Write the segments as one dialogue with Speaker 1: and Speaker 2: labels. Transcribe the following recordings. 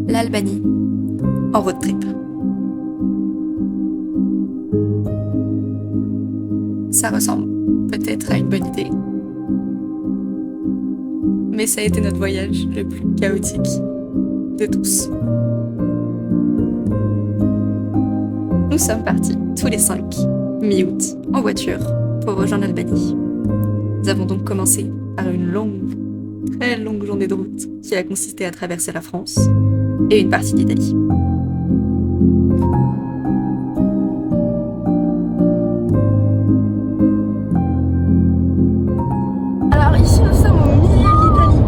Speaker 1: L'Albanie, en road trip. Ça ressemble peut-être à une bonne idée, mais ça a été notre voyage le plus chaotique de tous. Nous sommes partis tous les 5, mi-août, en voiture, pour rejoindre l'Albanie. Nous avons donc commencé par une très longue journée de route qui a consisté à traverser la France et une partie d'Italie.
Speaker 2: Alors ici nous sommes au milieu de l'Italie.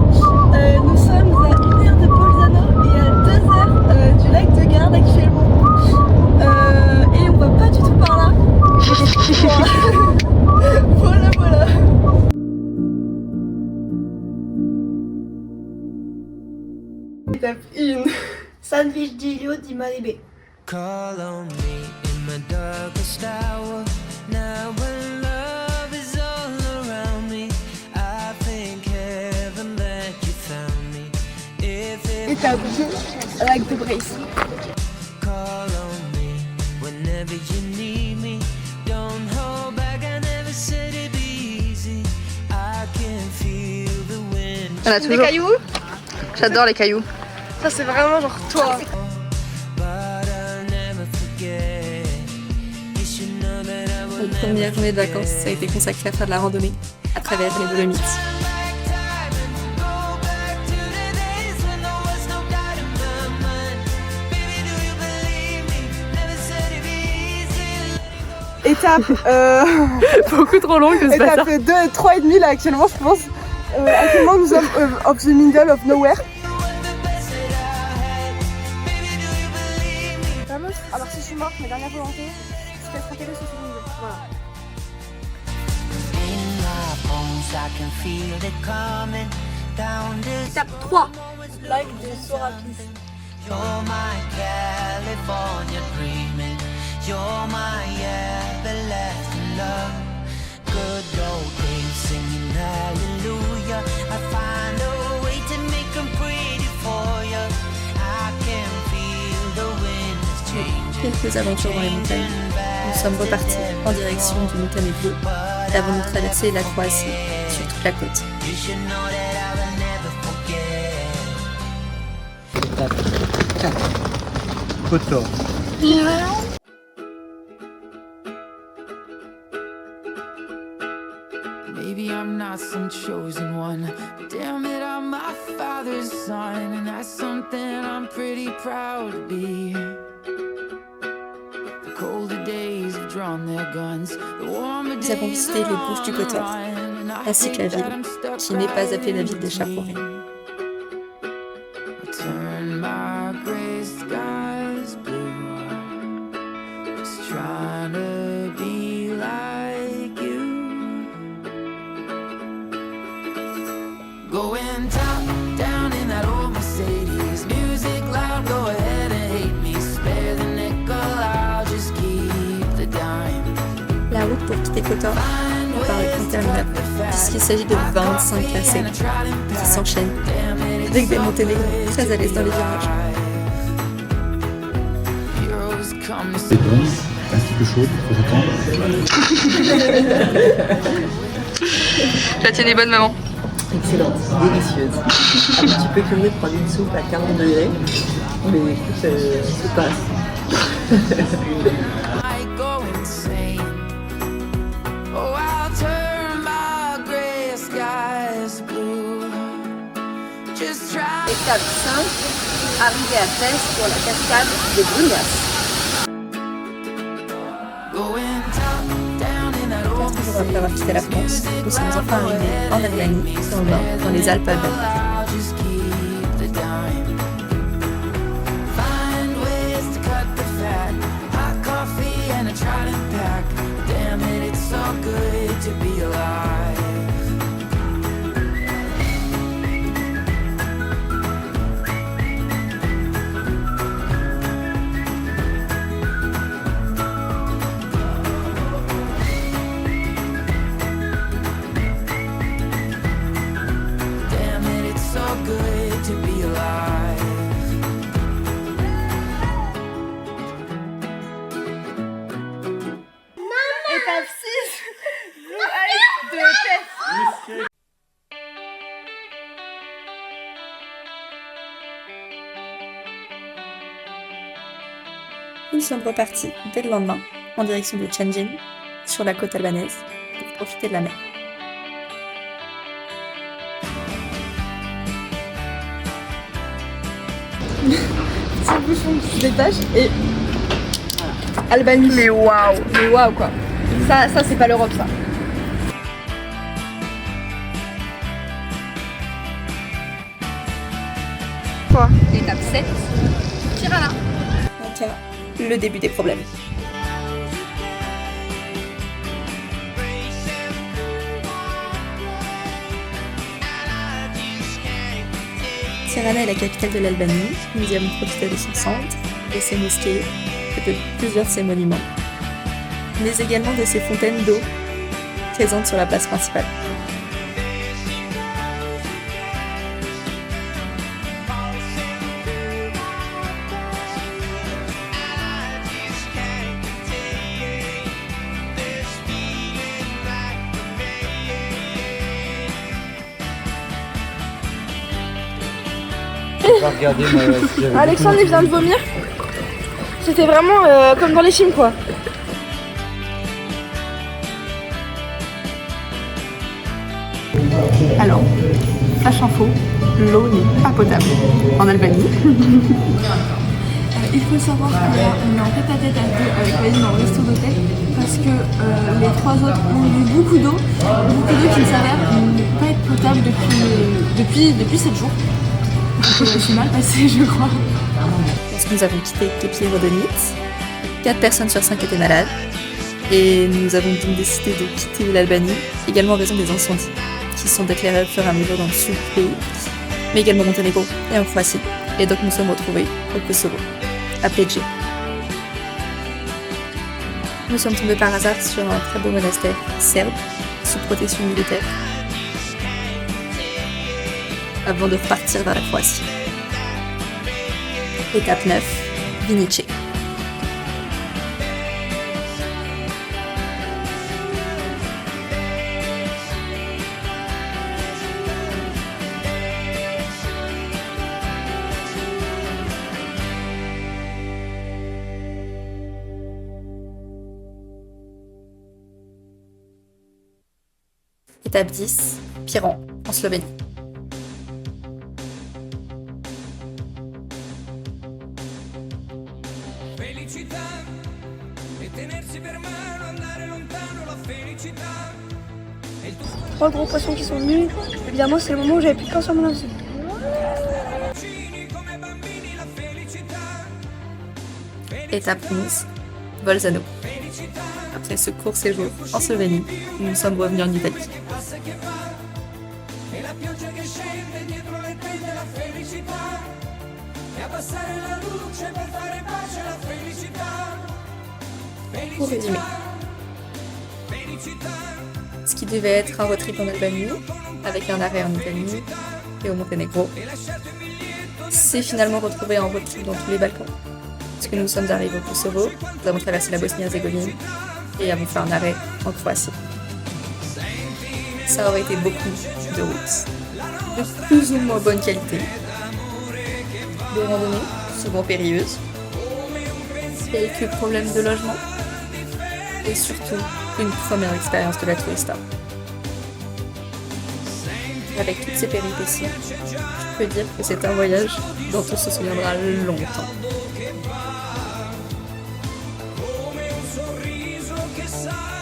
Speaker 2: Nous sommes à 1 heure de Bolzano et à 2 heures du lac de Garde actuellement. Et on va pas du tout par là. Voilà. Étape 1. Sandwich Giglio di Maribe.
Speaker 3: Call on me in my darkest hour. Now when love is all around me, I thank heaven that you found me. If it
Speaker 2: Étape 2. Lac de Brace.
Speaker 3: call on me whenever you need me. Don't hold back, I never said it'd be easy. I can feel the wind.
Speaker 4: On a
Speaker 2: Des
Speaker 4: toujours...
Speaker 2: cailloux.
Speaker 4: J'adore les cailloux.
Speaker 2: Ça c'est vraiment genre toi.
Speaker 3: But I'll never forget. You should know that I will
Speaker 1: Notre première journée de vacances, ça a été consacré à faire de la randonnée à travers les Dolomites.
Speaker 2: Étape
Speaker 4: Beaucoup trop long que
Speaker 2: étape 2 et 3 et demi là actuellement je pense. Actuellement nous sommes of the middle of nowhere. Vamos. Alors si je suis morte, ma dernière volonté, c'est d'être enterrée sous ce milieu. Voilà.
Speaker 3: In my bones, I can feel it coming down this.
Speaker 2: Étape 3. Lac de Sorapis.
Speaker 3: You're my California dreaming. You're my everlasting love. Good old days singing hallelujah. I find a way to make them pretty for you. I can feel the wind is changing.
Speaker 1: Quelques aventures dans les montagnes. Nous sommes repartis en direction du Monténégro avant de traverser la Croatie sur toute la côte.
Speaker 3: You should know that I will never forget.
Speaker 5: Étape 4. Kotor.
Speaker 3: Maybe I'm not some chosen one, but damn it, I'm my father's son, and that's something I'm pretty proud to be. The colder days have drawn their guns. The warmer
Speaker 1: Nous avons
Speaker 3: days
Speaker 1: visité les
Speaker 3: are
Speaker 1: Bouches du
Speaker 3: on
Speaker 1: Kotor,
Speaker 3: and I
Speaker 1: ainsi que la
Speaker 3: think that
Speaker 1: ville,
Speaker 3: I'm stuck
Speaker 1: qui n'est pas appelée la
Speaker 3: right
Speaker 1: ville des chats pour
Speaker 3: in
Speaker 1: rien.
Speaker 3: between. I turn my gray skies blue, just trying to be like you. Going top down in that old Mercedes, music loud, go ahead and hate me. Spare the nickel, I'll just keep the dime.
Speaker 1: La route pour quitter Kotor me paraît interminable, puisqu'il s'agit de 25 tracés qui s'enchaînent, avec des Monténégrins très à l'aise dans les virages.
Speaker 3: Heroes come to
Speaker 5: C'est bon, un petit peu chaud, faut attendre.
Speaker 4: Tu la tiens des bonnes mamans.
Speaker 6: Excellente, délicieuse. Un petit peu curieux de prendre une soupe à 40 degrés, mais écoute, ça passe.
Speaker 3: I go insane. Oh, I'll turn my gray skies blue. Just try.
Speaker 4: Étape 5, arrivée à Fès pour la cascade des Brunias.
Speaker 3: Going top down in that old
Speaker 1: 4 jours après avoir quitté la France, nous sommes enfin arrivés en Albanie, dans le nord, dans les Alpes alpines.
Speaker 3: I'll just keep the dime. Find ways to cut the fat. Hot coffee and a Trident pack. Damn it, it's so good to be alive. Damn it, it's to be alive.
Speaker 2: Étape 6, jouage de tête.
Speaker 1: Nous sommes repartis dès le lendemain en direction de Tianjin, sur la côte albanaise, pour profiter de la mer.
Speaker 2: Petit bouchon qui se détache et voilà. Albanie. Mais waouh quoi. Ça c'est pas l'Europe ça. Quoi?
Speaker 4: Étape 7, Tirana.
Speaker 1: Donc là, le début des problèmes. Tirana est la capitale de l'Albanie. Nous y avons profité de son centre, de ses mosquées et de plusieurs de ses monuments, mais également de ses fontaines d'eau présentes sur la place principale.
Speaker 5: Regardez, moi, si j'avais
Speaker 2: Alexandre il vient de vomir. C'était vraiment comme dans les films quoi.
Speaker 1: Alors, flash info, l'eau n'est pas potable en Albanie.
Speaker 2: Il faut savoir qu'on est en tête à tête à deux avec Valine dans le resto d'hôtel parce que les trois autres ont bu beaucoup d'eau qui ne s'avère ne pas être potable depuis 7 jours. Donc c'est mal passé je crois.
Speaker 1: Lorsque nous avons quitté Kepirodonite, 4 personnes sur 5 étaient malades et nous avons donc décidé de quitter l'Albanie, également en raison des incendies qui sont déclarés au fur et à mesure dans le sud du pays, mais également au Monténégro et en Croatie. Et donc nous sommes retrouvés au Kosovo, à Pleđe. Nous sommes tombés par hasard sur un très beau monastère serbe, sous protection militaire, avant de repartir vers la Croatie. Étape 9, Vinice. Étape 10, Piran, en Slovénie.
Speaker 2: Trois gros poissons qui sont venus. Évidemment c'est le moment où j'avais plus de pain sur mon aussi.
Speaker 1: Étape 11, Bolzano. Après ce court séjour en Slovénie, nous sommes revenus en Italie. Pour résumer, ce qui devait être un road trip en Albanie, avec un arrêt en Italie et au Monténégro, s'est finalement retrouvé en road trip dans tous les Balkans. Parce que nous sommes arrivés au Kosovo, nous avons traversé la Bosnie-Herzégovine et avons fait un arrêt en Croatie. Ça aurait été beaucoup de routes, de plus ou moins bonne qualité, des randonnées souvent périlleuses, quelques problèmes de logement et surtout une première expérience de la tourista. Avec toutes ces péripéties, je peux dire que c'est un voyage dont on se souviendra longtemps.
Speaker 3: Come un sorriso che sa